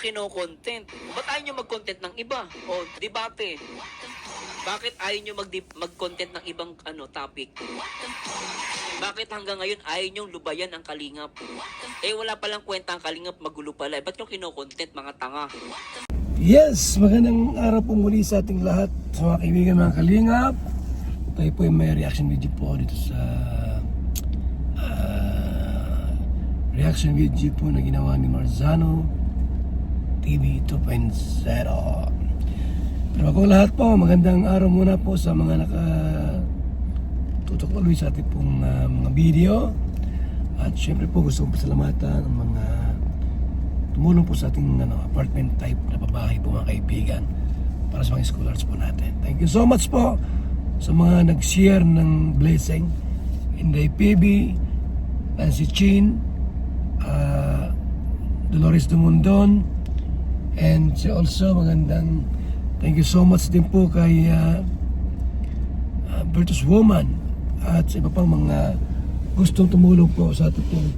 kino-content? Ba't ayaw nyo mag-content ng iba? O, debate. Bakit ayaw nyo mag-content ng ibang topic? Bakit hanggang ngayon ayaw nyo lubayan ang Kalingap? Wala palang kwenta ang Kalingap, magulo pala. Ba't nyo kino-content, mga tanga? Yes, magandang araw po muli sa ating lahat, sa mga kaibigan, mga Kalingap. Tayo po ay may reaction video po dito sa reaction video po na ginawa ni Marzano TV 2.0. Pero bago lahat po, magandang araw muna po sa mga nakatutok ulit sa ating pong mga video. At syempre po gusto kong pasalamatan ang mga tumulong po sa ating apartment type na pabahay po, mga kaibigan, para sa mga scholars po natin. Thank you so much po sa mga nag-share ng blessing. Inday PB, Nancy Chin, Dolores Dumondon, and also magandang thank you so much din po kay Virtus Woman at sa iba pang mga gustong tumulong po sa ating pong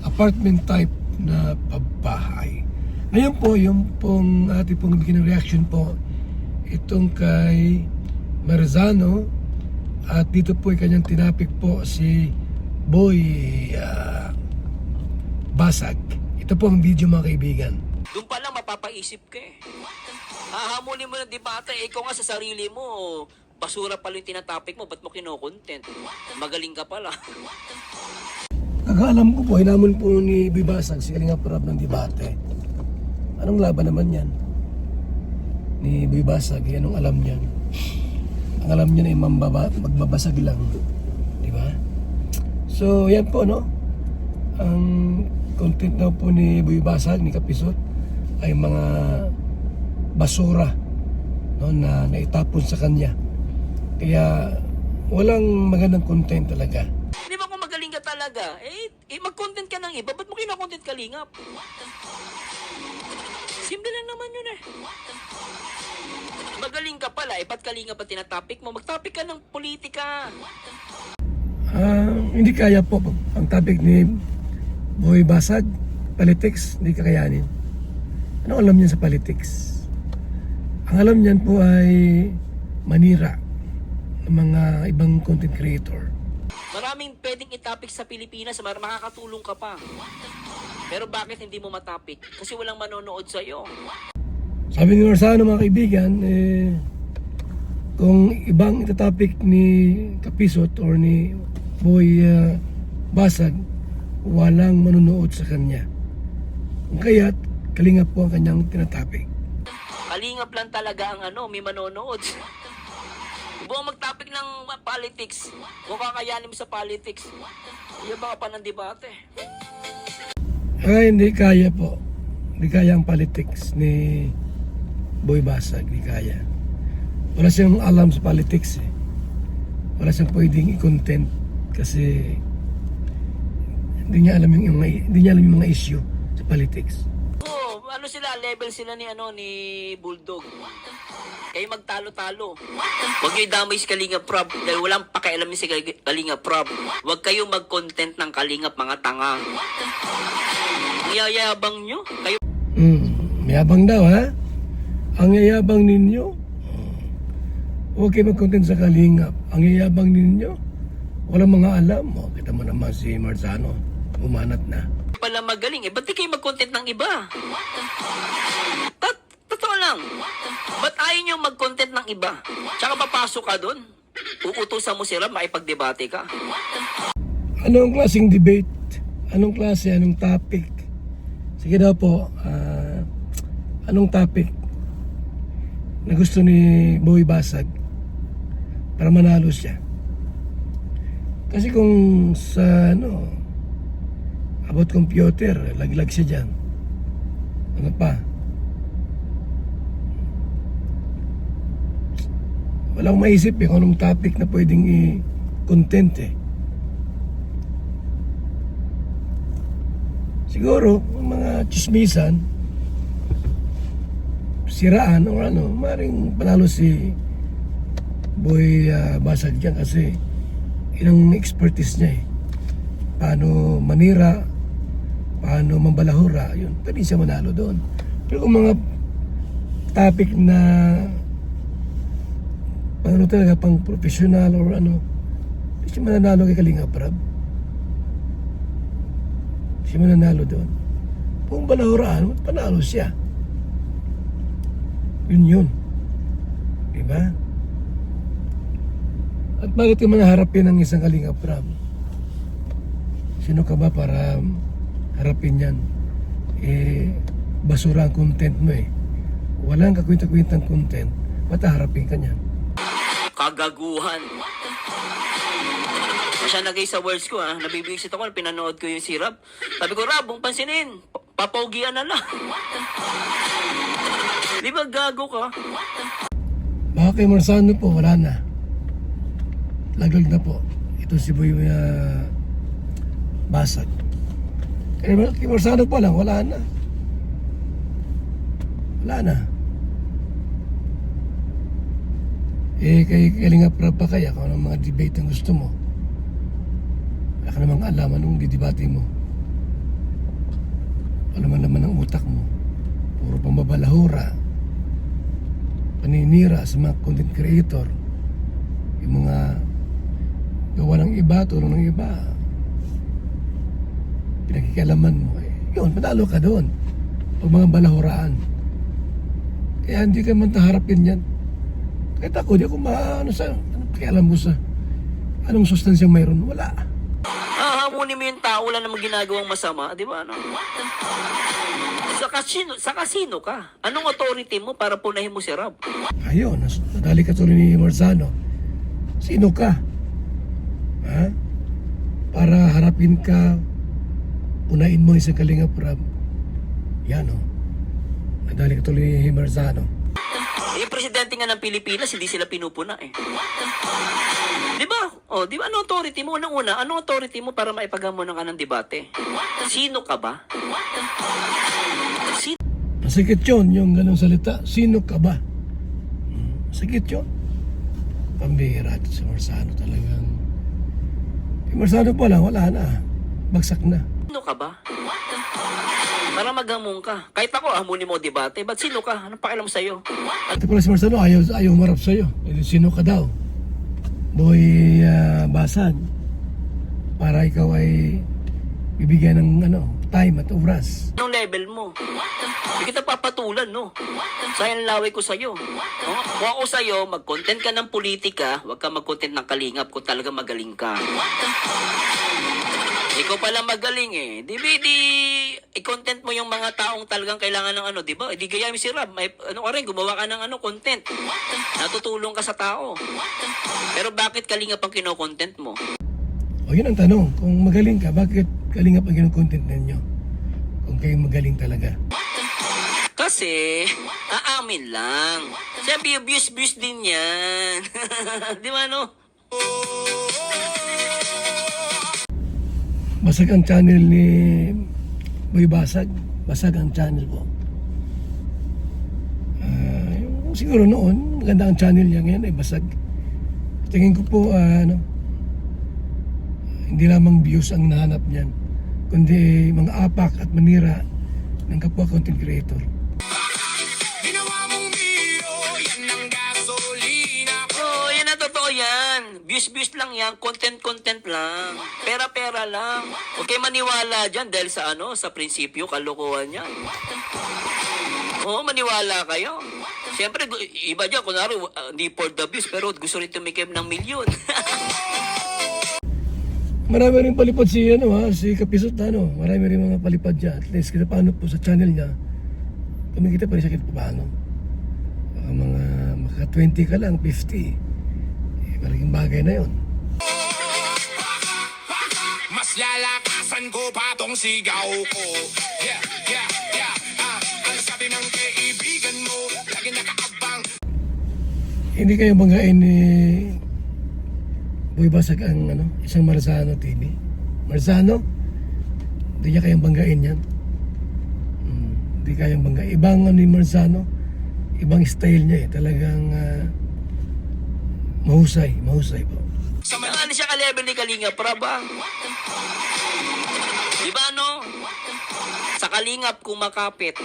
apartment type na pabahay. Ngayon po, yung pong ating pong bigyan ng reaction po, itong kay Marzano, at dito po ay kanyang tinapik po si Boy Basag. Ito po ang video, mga kaibigan. Doon pa lang mapapaisip ka eh. Hahamulin mo ng debate, ikaw nga sa sarili mo, basura pala yung tinatopic mo, ba't mo kino-content? Magaling ka pala. Kakaalam ko po, hinamon po ni Boy Basag si Kalingap Rab ng debate. Anong laban naman yan? Ni Boy Basag, anong alam niyan? Ang alam niya ay magbabasag lang. Di ba? So, yan po, no? Ang content daw po ni Boy Basag, ni Kapisot, ay mga basura, no, na naitapon sa kanya. Kaya walang magandang content talaga. Di ba kung magaling ka talaga, mag-content ka ng iba, ba't mo kino-content Kalingap? Simple lang naman yun eh. Magaling ka pala, ba't Kalingap ang tinatopic mo? Mag-topic ka ng politika. Hindi kaya po ang topic ni Boy Basag, politics, hindi kakayanin. Ano alam niya sa politics? Ang alam niyan po ay manira ng mga ibang content creator. Maraming pwedeng itapik sa Pilipinas, makakatulong ka pa. Pero bakit hindi mo matapik? Kasi walang manonood sa'yo. Sabi ni Marzano, mga kaibigan, kung ibang itatopic ni Kapisot or ni Boy Basag, walang manonood sa kanya. Kaya't Kalingap po ang kanyang tinatopic. Kalingap lang talaga ang may manonood. Buong mag-topic ng politics. Kung kakayanin mo sa politics, iya ba pa ng debate? Hindi kaya po. Hindi kaya ang politics ni Boy Basag. Hindi kaya. Wala siyang alam sa politics eh. Wala siyang pwedeng i-content kasi hindi niya alam yung mga issue sa politics. Level sila ni ni Bulldog. Kayo magtalo-talo. Huwag niyo idamay si Kalingap Rob dahil walang pakialam si Kalingap Rob. Huwag kayo mag-content ng Kalingap, mga tanga. Ang yayabang nyo. Kayo... Mayabang daw, ha? Ang yayabang ninyo. Huwag kayo mag-content sa Kalingap. Ang yayabang ninyo. Walang mga alam. Kita mo naman si Marzano. Umanat na. Pala magaling ba't di kayo mag-content ng iba? Totoo lang. Ba't ayaw nyo mag-content ng iba? Tsaka papasok ka doon. Uutusan mo si Rob, makipag-debate ka. Anong klaseng debate? Anong klase? Anong topic? Sige daw po. Anong topic na gusto ni Boy Basag para manalo siya? Kasi kung sa about computer, laglag siya dyan. Ano pa? Wala akong maisip kung anong topic na pwedeng i-content eh. Siguro, mga chismisan, siraan o maring panalo si Boy Basag dyan kasi ilang expertise niya eh. Paano manira, paano mambalahura, yun, pwede siya manalo doon. Pero kung mga topic na ano talaga, pang professional or ano, hindi siya mananalo kay Kalingap Rab. Hindi siya mananalo doon. Kung balahuraan, panalo siya. Yun. Diba? At bakit ka manaharapin ng isang Kalingap Rab? Sino ka ba para harapin yan? Basura ang content mo eh. Walang kakwenta-kwentang content, ba't haharapin ka niyan? Kagaguhan. Siya nagay sa words ko ha. Nabibisit ako, pinanood ko yung si Rab. Sabi ko, Rab, huwag pansinin. Papaugian na lang. Di ba gago ka? Baka kay Marzano po, wala na. Laglag na po. Ito si Boy Basag. Kay Marzano pa lang, wala na. Wala na. Kay Kalingap Rab pa kaya kung anong mga debate ang gusto mo. Wala ka namang alam anong didebate mo. Wala naman ang utak mo. Puro pambabalahura. Paninira sa mga content creator. Yung mga gawa ng iba, tulong ng iba. Pinagkikalaman mo. Yun, panalo ka doon. Pag mga balahuraan. Kaya hindi ka man taharapin yan. Kahit ako, di ako maano sa, alam mo sa, anong sustansyang mayroon? Wala. Hamunin mo yung tao, wala namang ginagawang masama, di ba? Ano? Sa kasino ka? Anong authority mo para punahin mo si Rab? Ayun, nadali ka tuloy ni Marzano. Sino ka? Ha? Para harapin ka, punahin mo isang Kalingap Rab. Yan o. Nadali ka tuloy ni Marzano. Yung presidente nga ng Pilipinas, hindi sila pinupuna eh. Di ba? O, di ba? Ano authority mo? Unang-una, ano authority mo para maipagamunan ka ng debate? Sino ka ba? Masakit yun, yung ganong salita. Sino ka ba? Masakit yun. Pambihira ito si Marzano talagang. Marzano pa lang, wala na. Bagsak na. Sino ka ba? Para maghamon ka. Kahit ako, hamunin mo debate. Ba't sino ka? Anong pakialam sa'yo? Ito pala si Marzano, ayaw humarap sa'yo. Sino ka daw? Boy Basag. Para ikaw ay bibigyan ng time at oras. Anong level mo? Hindi kita papatulan, no? Sayang laway ko sa'yo. Kung ako sa'yo, mag-content ka ng politika, huwag ka mag-content ng Kalingap kung talaga magaling ka. Ikaw pala magaling eh. Di i-content mo yung mga taong talagang kailangan ng di ba? Di gaya mo si Rab. May, ka rin, gumawa ka ng content. Natutulong ka sa tao. Pero bakit Kalingap ang kino-content mo? O yun ang tanong. Kung magaling ka, bakit Kalingap ang kino-content ninyo? Kung kayo magaling talaga. Kasi, aamin lang. Siyempre, abuse din yan. Di ba, no? Basag ang channel ni Boy Basag. Basag ang channel po. Siguro noon, maganda ang channel niya ngayon ay basag. Tingin ko po, hindi lamang views ang nahanap niyan, kundi mga apak at manira ng kapwa content creator. Views lang yan, content lang. Pera lang. Huwag kayo maniwala dyan dahil sa sa prinsipyo, kalokohan yan. Oo, maniwala kayo. Siyempre, iba dyan, kunwari, hindi for the views, pero gusto rin tumikim ng milyon. Marami rin palipad si Kapisot marami rin mga palipad dyan. At least, kita paano po sa channel niya, kumikita pa rin siya kita paano. Mga maka 20 ka lang, 50. Malaking bagay na yun. Mas lalakasan ko pa tong sigaw ko. Yeah. Ang sabi ng kaibigan mo, lagi nakaabang. Hindi kayo banggain ni Boy Basag ang isang Marzano TV. Marzano, hindi niya kayang banggain yan. Hindi kayang banggain. Ibang ni Marzano, ibang style niya talagang mahusay po. Ano siya ka-level ni Kalingap Rab, ba? Diba, no? Sa Kalingap kumakapit.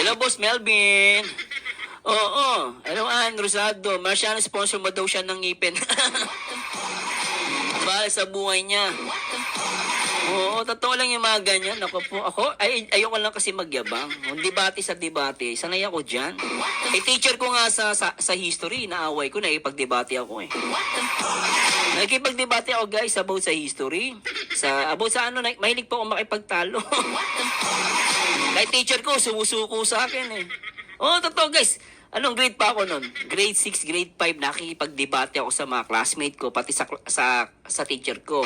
Hello, Boss Melvin. Oo. Hello, Ann Rosado. Marciano, sponsor mo daw siya ng ngipin. Bale sa buhay niya. Oo, totoo lang yung mga ganyan. Ayoko lang kasi magyabang. Yung debate sa debate, sanay ako dyan. Teacher ko nga sa history, naaway ko, nakipag-debate ako eh. Nakipag-debate ako guys about sa history. About sa mahilig po ako makipagtalo. Kahit teacher ko, sumusuko sa akin eh. Oo, totoo guys. Anong grade pa ako nun? Grade 6, grade 5, nakikipag-debate ako sa mga classmate ko, pati sa teacher ko.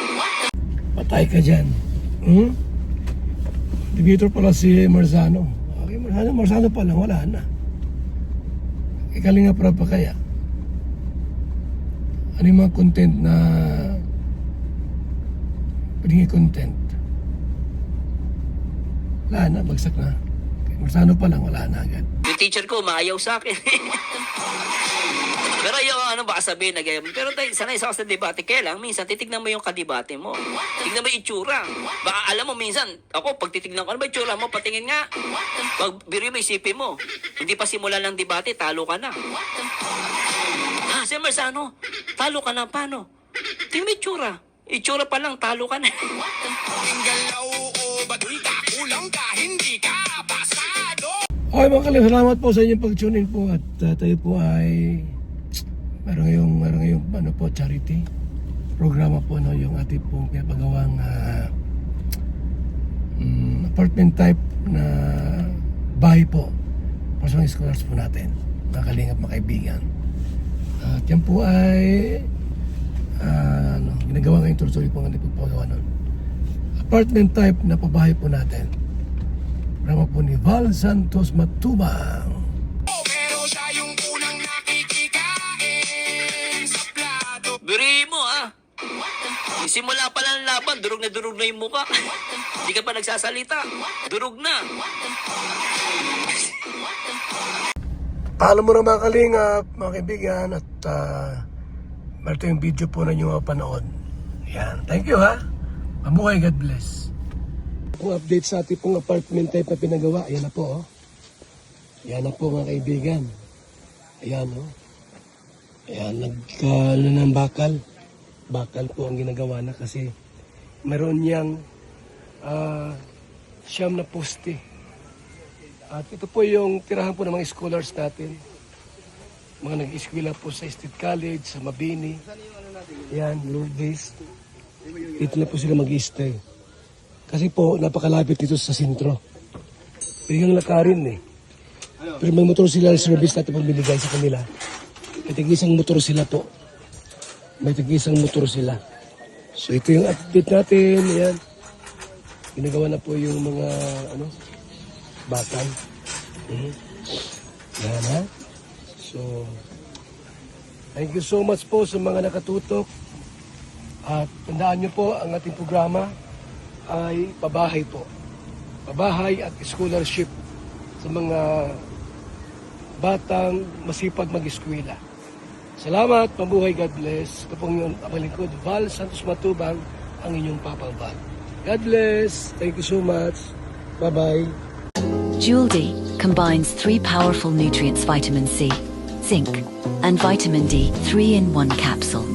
Patay ka dyan. Debater pala si Marzano. Okay, Marzano pa lang, wala na. Ikalinga para pa kaya? Ano yung mga content na pwedeng i-content? Wala na, bagsak na. Marzano pa lang, wala na agad. Yung teacher ko, maayaw sa akin. Pero yung baka sabihin na ganyan. Pero sanay sa ako sa debate. Kaya lang, minsan, titignan mo yung kadebate mo. Tignan mo yung itsura. Baka alam mo, minsan, ako, pag titignan ko, ano ba yung itsura mo? Patingin nga. Pag biro mo, isipin mo. Hindi pa simula ng debate, talo ka na. Si Marzano, talo ka na, paano? Tingnan mo yung itsura. Itsura pa lang, talo ka na. Galaw o baduy ka, kulang ka, hindi ka pasado. Okay mga kalingap, salamat po sa inyong pag-tune in po at tayo po ay meron ngayong charity programa po yung ating pong pinapagawang apartment type na bahay po para sa mga scholars po natin, mga kalingap, mga kaibigan. At yan po ay ginagawa ngayon, tuloy po ang ating pagpagawa nun. Apartment type na pabahay po natin. Programa po ni Val Santos Matubang. Pero siya yung unang nakikikain sa plato. Biri mo, simula pa lang ng laban, durog na yung mukha. Hindi ka pa nagsasalita. Durog na. Paalam mo na mga kalingap, mga kaibigan, at ito yung video po na nyo mapanood. Yan. Thank you ha. Mabuhay, God bless. Kung update sa ating pong apartment type na pinagawa, ayan na po. Ayan na po mga kaibigan. Ayan Ayan, ng bakal. Bakal po ang ginagawa na kasi meron niyang siyam na poste. At ito po yung tirahan po ng mga scholars natin. Mga nag-eskwela po sa State College, sa Mabini. Ayan, Lourdes. Ito na po sila mag-stay. Kasi po, napakalapit dito sa sentro. Pwede lakarin eh. Pero may motor sila sa service natin pang binigay sa kanila. May tig-isang motor sila po. May tig-isang motor sila. So ito yung update natin. Ayan. Ginagawa na po yung mga bakal. Yan ha. So, thank you so much po sa mga nakatutok. At tandaan nyo po, ang ating programa ay pabahay po. Pabahay at scholarship sa mga batang masipag mag-eskwela. Salamat, mabuhay, God bless. Ito pong yung amalingkod, Val Santos Matubang, ang inyong Papang Val. God bless. Thank you so much. Bye-bye. Jewel D combines 3 powerful nutrients: vitamin C, zinc, and vitamin D, 3-in-1 capsule.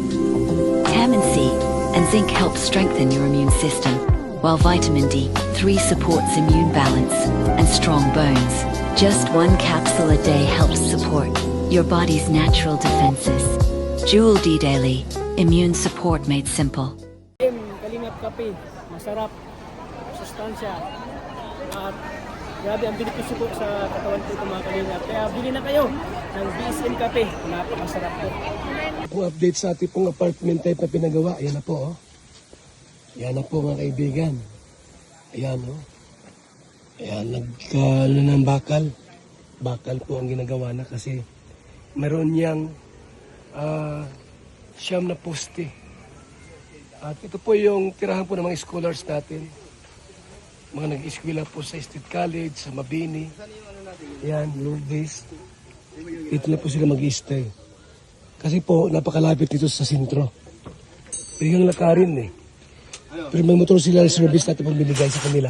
Vitamin C and zinc help strengthen your immune system, while vitamin D3 supports immune balance and strong bones. Just 1 capsule a day helps support your body's natural defenses. Jewel D Daily, immune support made simple. Kalingap kape, masarap, sustansya, at grabe ang benepisyo po sa katawan po itong mga kalingap. Kaya bili na kayo ng BSM kape, napakasarap po. Kung update sa ating pong apartment type na pinagawa, ayan na po. Ayan na po mga kaibigan. Ayan Ayan, ng bakal. Bakal po ang ginagawa na kasi meron niyang siyam na poste. At ito po yung tirahan po ng mga scholars natin. Mga nag-eskwela po sa State College, sa Mabini. Ayan, Lourdes. Ito na po sila mag-stay. Kasi po, napakalapit dito sa sentro. Pwede lakarin eh. Pero may motor sila sa service natin pang binigay sa kanila.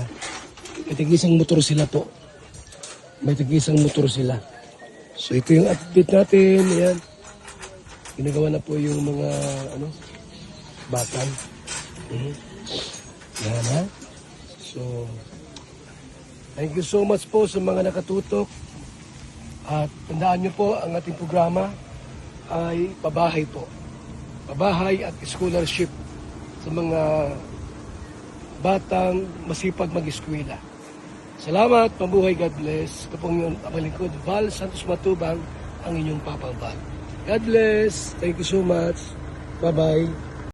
May tig-isang motor sila po. may tag-isang motor sila. So ito yung update natin. Ayan. Ginagawa na po yung mga batang. Yan ha. So, thank you so much po sa mga nakatutok. At tandaan nyo po, ang ating programa ay pabahay po. Pabahay at scholarship sa mga batang masipag mag-eskwela. Salamat, mabuhay, God bless. Ito pong yung kapalingkod, Val Santos Matubang, ang inyong Papang Val. God bless. Thank you so much. Bye-bye.